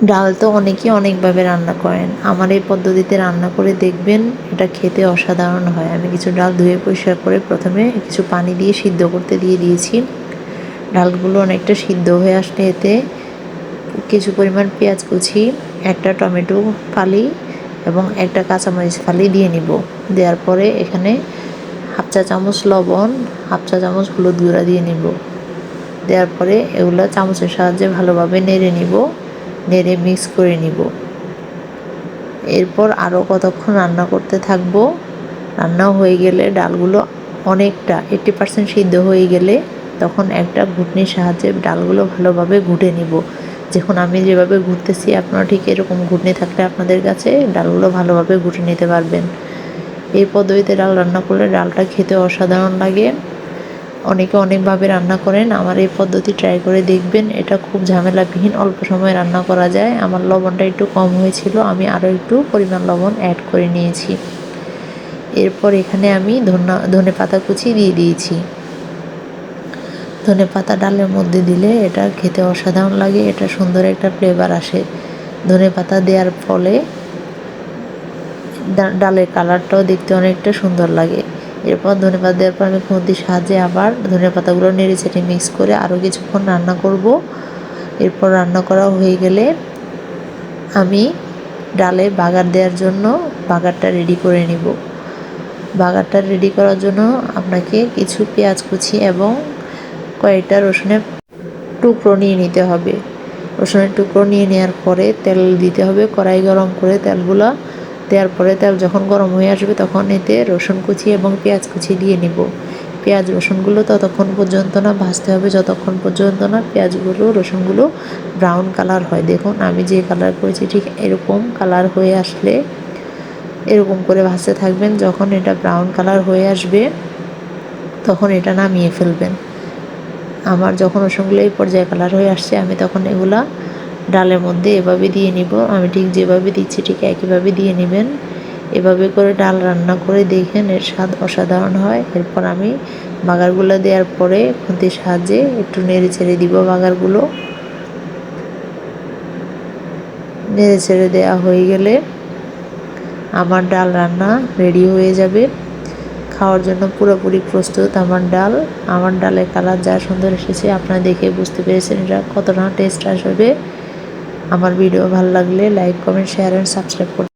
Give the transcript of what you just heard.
ডাল তো অনেকেই অনেকভাবে রান্না করেন, আমার এই পদ্ধতিতে রান্না করে দেখবেন, এটা খেতে অসাধারণ হয়। আমি কিছু ডাল ধুয়ে পরিষ্কার করে প্রথমে কিছু পানি দিয়ে সিদ্ধ করতে দিয়ে দিয়েছি। ডালগুলো অনেকটা সিদ্ধ হয়ে আসলে এতে কিছু পরিমাণ পেঁয়াজ কুচি, একটা টমেটো ফালি এবং একটা কাঁচামরিচ ফালি দিয়ে নিব। দেওয়ার পরে এখানে হাফ চা চামচ লবণ, হাফ চা চামচ হলুদ গুঁড়া দিয়ে নিব। দেওয়ার পরে এগুলো চামচের সাহায্যে ভালোভাবে নেড়ে নিব, নেড়ে মিক্স করে নিব। এরপর আরও কতক্ষণ রান্না করতে থাকবো। রান্না হয়ে গেলে ডালগুলো অনেকটা 80% সিদ্ধ হয়ে গেলে তখন একটা ঘুটনির সাহায্যে ডালগুলো ভালোভাবে ঘুটে নিব। যখন আমি যেভাবে ঘুরতেছি আপনারা ঠিক এরকম ঘুটনি থাকলে আপনাদের কাছে ডালগুলো ভালোভাবে ঘুটে নিতে পারবেন। এই পদ্ধতিতে ডাল রান্না করলে ডালটা খেতে অসাধারণ লাগে। অনেকে অনেকভাবে রান্না করেন, আমার এই পদ্ধতি ট্রাই করে দেখবেন, এটা খুব ঝামেলাবিহীন, অল্প সময়ে রান্না করা যায়। আমার লবণটা একটু কম হয়েছিল, আমি আরও একটু পরিমাণ লবণ অ্যাড করে নিয়েছি। এরপর এখানে আমি ধনে পাতা কুচি দিয়ে দিয়েছি। ধনে পাতা ডালের মধ্যে দিলে এটা খেতে অসাধারণ লাগে, এটা সুন্দর একটা ফ্লেভার আসে। ধনে পাতা দেওয়ার ফলে ডালের কালারটাও দেখতে অনেকটা সুন্দর লাগে। এরপর ধনে পাতা দেওয়ার পর আমি খুন্তির সাহায্যে আবার ধনে পাতাগুলো নেড়ে চেড়ে মিক্স করে আরও কিছুক্ষণ রান্না করব। এরপর রান্না করা হয়ে গেলে আমি ডালে বাগার দেওয়ার জন্য বাগারটা রেডি করে নিব। বাগারটা রেডি করার জন্য আপনাকে কিছু পেঁয়াজ কুচি এবং কয়েকটা রসুনের টুকরো নিয়ে নিতে হবে। রসুনের টুকরো নিয়ে নেওয়ার পরে তেল দিতে হবে, কড়াই গরম করে তেলগুলো দেওয়ার পরে তেল যখন গরম হয়ে আসবে তখন এতে রসুন কুচি এবং পেঁয়াজ কুচি দিয়ে নিব। পেঁয়াজ রসুনগুলো ততক্ষণ পর্যন্ত না ভাজতে হবে যতক্ষণ পর্যন্ত না পেঁয়াজগুলো রসুনগুলো ব্রাউন কালার হয়। দেখুন আমি যে কালার করেছি ঠিক এরকম কালার হয়ে আসলে এরকম করে ভাজতে থাকবেন। যখন এটা ব্রাউন কালার হয়ে আসবে তখন এটা নামিয়ে ফেলবেন। আমার যখন রসুনগুলো এই পর্যায়ে কালার হয়ে আসছে আমি তখন এগুলা ডালের মধ্যে এভাবে দিয়ে নিব। আমি ঠিক যেভাবে দিচ্ছি ঠিক একইভাবে দিয়ে নেবেন। এভাবে করে ডাল রান্না করে দেখেন, এর স্বাদ অসাধারণ হয়। এরপর আমি বাগারগুলো দেওয়ার পরে খুন্তির সাহায্যে একটু নেড়ে ছেড়ে দিব। বাগারগুলো নেড়ে ছেড়ে দেওয়া হয়ে গেলে আমার ডাল রান্না রেডি হয়ে যাবে। খাওয়ার জন্য পুরোপুরি প্রস্তুত আমার ডাল। আমার ডালের কালার যা সুন্দর এসেছে আপনারা দেখে বুঝতে পেরেছেন এটা কতটা টেস্ট আসবে। আমার ভিডিও ভালো লাগলে like, comment, share and subscribe করুন।